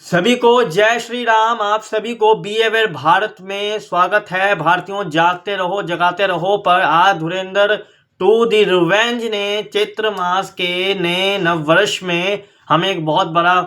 सभी को जय श्री राम। आप सभी को बी अवेयर भारत में स्वागत है। भारतीयों जागते रहो जगाते रहो। पर आज धुरंधर 2 द रिवेंज ने चैत्र मास के नए नववर्ष में हमें एक बहुत बड़ा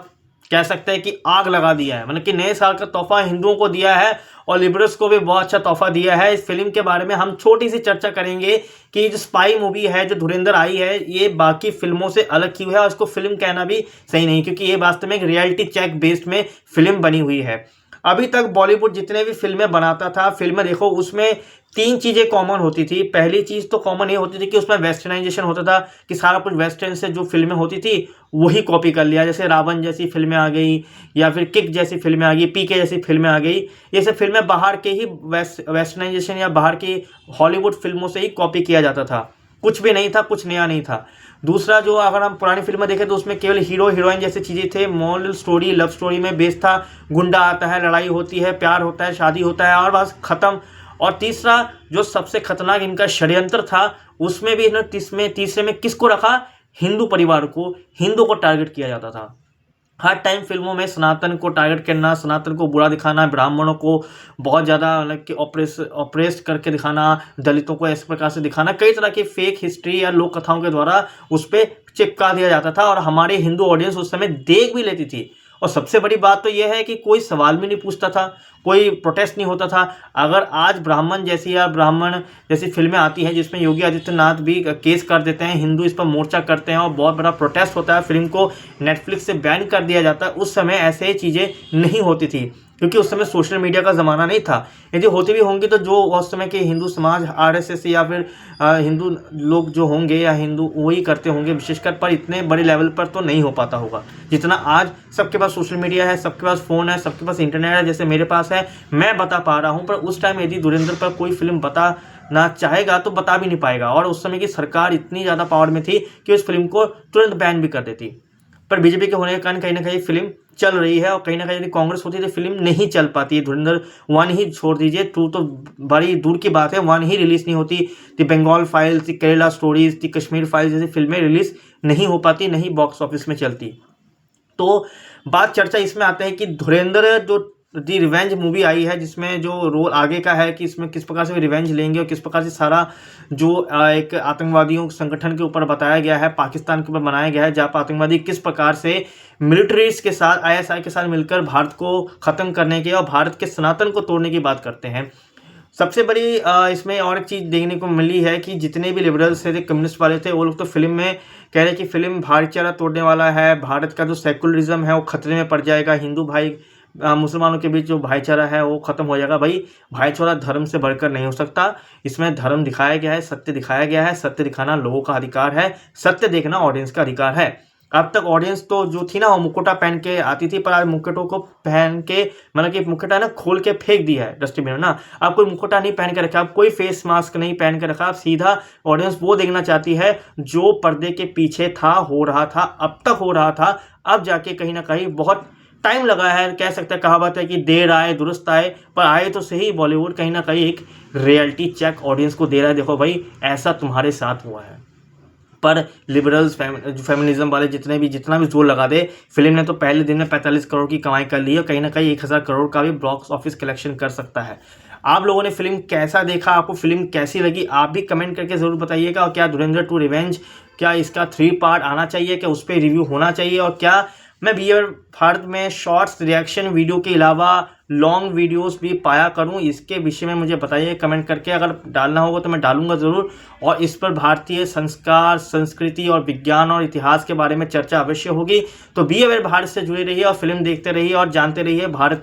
कह सकते हैं कि आग लगा दिया है। मतलब कि नए साल का तोहफा हिंदुओं को दिया है और लिबरल्स को भी बहुत अच्छा तोहफा दिया है। इस फिल्म के बारे में हम छोटी सी चर्चा करेंगे कि जो स्पाई मूवी है जो धुरंधर आई है ये बाकी फिल्मों से अलग क्यों है और इसको फिल्म कहना भी सही नहीं, क्योंकि ये वास्तव में एक रियलिटी चेक बेस्ड में फिल्म बनी हुई है। अभी तक बॉलीवुड जितने भी फिल्में बनाता था, फिल्में देखो उसमें 3 चीज़ें कॉमन होती थी। पहली चीज़ तो कॉमन ये होती थी कि उसमें वेस्टर्नाइजेशन होता था, कि सारा कुछ वेस्टर्न से जो फिल्में होती थी वही कॉपी कर लिया। जैसे रावण जैसी फिल्में आ गई या फिर किक जैसी फिल्में आ गई, पीके जैसी फिल्में आ गई। ये सब फिल्में बाहर के ही वेस्टर्नाइजेशन या बाहर की हॉलीवुड फिल्मों से ही कॉपी किया जाता था। कुछ भी नहीं था, कुछ नया नहीं था। दूसरा, जो अगर हम पुरानी फिल्में देखें तो उसमें केवल हीरो हीरोइन जैसी चीज़ें थे। मॉरल स्टोरी, लव स्टोरी में बेस था। गुंडा आता है, लड़ाई होती है, प्यार होता है, शादी होता है और बस ख़त्म। और तीसरा, जो सबसे खतरनाक इनका षड्यंत्र था, उसमें भी इन्होंने तीसरे में किसको रखा? हिंदू परिवार को, हिंदू को टारगेट किया जाता था। हर टाइम फिल्मों में सनातन को टारगेट करना, सनातन को बुरा दिखाना, ब्राह्मणों को बहुत ज़्यादा मतलब कि ऑपरेस करके दिखाना, दलितों को इस प्रकार से दिखाना, कई तरह की फेक हिस्ट्री या लोक कथाओं के द्वारा उस पर चिपका दिया जाता था और हमारे हिंदू ऑडियंस उस समय देख भी लेती थी। और सबसे बड़ी बात तो यह है कि कोई सवाल भी नहीं पूछता था, कोई प्रोटेस्ट नहीं होता था। अगर आज ब्राह्मण जैसी या ब्राह्मण जैसी फिल्में आती हैं जिसमें योगी आदित्यनाथ भी केस कर देते हैं, हिंदू इस पर मोर्चा करते हैं और बहुत बड़ा प्रोटेस्ट होता है, फिल्म को नेटफ्लिक्स से बैन कर दिया जाता है, उस समय ऐसे चीज़ें नहीं होती थी, क्योंकि उस समय सोशल मीडिया का ज़माना नहीं था। यदि होती भी होंगी तो जो उस समय के हिंदू समाज, आरएसएस या फिर हिंदू लोग जो होंगे या हिंदू वही करते होंगे विशेषकर, पर इतने बड़े लेवल पर तो नहीं हो पाता होगा जितना आज सबके पास सोशल मीडिया है, सबके पास फ़ोन है, सबके पास इंटरनेट है, जैसे मेरे पास है, मैं बता पा रहा हूँ। पर उस टाइम यदि धुरंधर पर कोई फिल्म बता ना चाहेगा तो बता भी नहीं पाएगा। और उस समय की सरकार इतनी ज़्यादा पावर में थी कि उस फिल्म को तुरंत बैन भी कर देती। पर बीजेपी के होने के कारण कहीं ना कहीं फिल्म चल रही है और कहीं ना कहीं यदि कांग्रेस होती तो फिल्म नहीं चल पाती। धुरंधर 1 ही छोड़ दीजिए, 2 तो बड़ी दूर की बात है, 1 ही रिलीज़ नहीं होती। The Bengal files, the Kerala stories, the Kashmir files जैसी फिल्में रिलीज़ नहीं हो पाती, नहीं बॉक्स ऑफिस में चलती। तो बात चर्चा इसमें आते हैं कि धुरंधर जो दी रिवेंज मूवी आई है, जिसमें जो रोल आगे का है कि इसमें किस प्रकार से रिवेंज लेंगे और किस प्रकार से सारा जो एक आतंकवादियों संगठन के ऊपर बताया गया है, पाकिस्तान के ऊपर बनाया गया है, जहाँ पर आतंकवादी किस प्रकार से मिलिट्रीज के साथ, आईएसआई के साथ मिलकर भारत को ख़त्म करने की और भारत के सनातन को तोड़ने की बात करते हैं। सबसे बड़ी इसमें और एक चीज़ देखने को मिली है कि जितने भी लिबरल्स थे, कम्युनिस्ट वाले थे, वो लोग तो फिल्म में कह रहे हैं कि फिल्म भाईचारा तोड़ने वाला है, भारत का जो सेकुलरिज्म है वो खतरे में पड़ जाएगा, हिंदू भाई मुसलमानों के बीच जो भाईचारा है वो खत्म हो जाएगा। भाई, भाईचारा धर्म से बढ़कर नहीं हो सकता। इसमें धर्म दिखाया गया है, सत्य दिखाया गया है, सत्य दिखाना लोगों का अधिकार है, सत्य देखना ऑडियंस का अधिकार है। अब तक ऑडियंस तो जो थी ना वो मुकुटा पहन के आती थी, पर आज मुकुटों को पहन के मतलब कि मुकुटा ना खोल के फेंक दिया है डस्टबिन में ना। अब कोई मुकुटा नहीं पहन के रखा, अब कोई फेस मास्क नहीं पहन के रखा। अब सीधा ऑडियंस वो देखना चाहती है जो पर्दे के पीछे था, हो रहा था, अब तक हो रहा था। अब जाके कहीं ना कहीं बहुत टाइम लगा है, कह सकते हैं, कहावत है कि देर आए दुरुस्त आए, पर आए तो सही। बॉलीवुड कहीं ना कहीं एक रियलिटी चेक ऑडियंस को दे रहा है, देखो भाई ऐसा तुम्हारे साथ हुआ है। पर लिबरल्स, फेमिनिज्म वाले जितना भी जोर लगा दे, फिल्म ने तो पहले दिन में 45 करोड़ की कमाई कर ली है, कहीं ना कहीं 1000 करोड़ का भी बॉक्स ऑफिस कलेक्शन कर सकता है। आप लोगों ने फिल्म कैसा देखा, आपको फिल्म कैसी लगी, आप भी कमेंट करके ज़रूर बताइएगा। और क्या धुरंधर 2 रिवेंज, क्या इसका 3 पार्ट आना चाहिए, क्या उस पर रिव्यू होना चाहिए, और क्या मैं बी अवेयर भारत में शॉर्ट्स रिएक्शन वीडियो के अलावा लॉन्ग वीडियोस भी पाया करूं, इसके विषय में मुझे बताइए कमेंट करके। अगर डालना होगा तो मैं डालूंगा ज़रूर। और इस पर भारतीय संस्कार, संस्कृति और विज्ञान और इतिहास के बारे में चर्चा अवश्य होगी। तो बी अवेयर भारत से जुड़े रहिए और फिल्म देखते रहिए और जानते रहिए भारत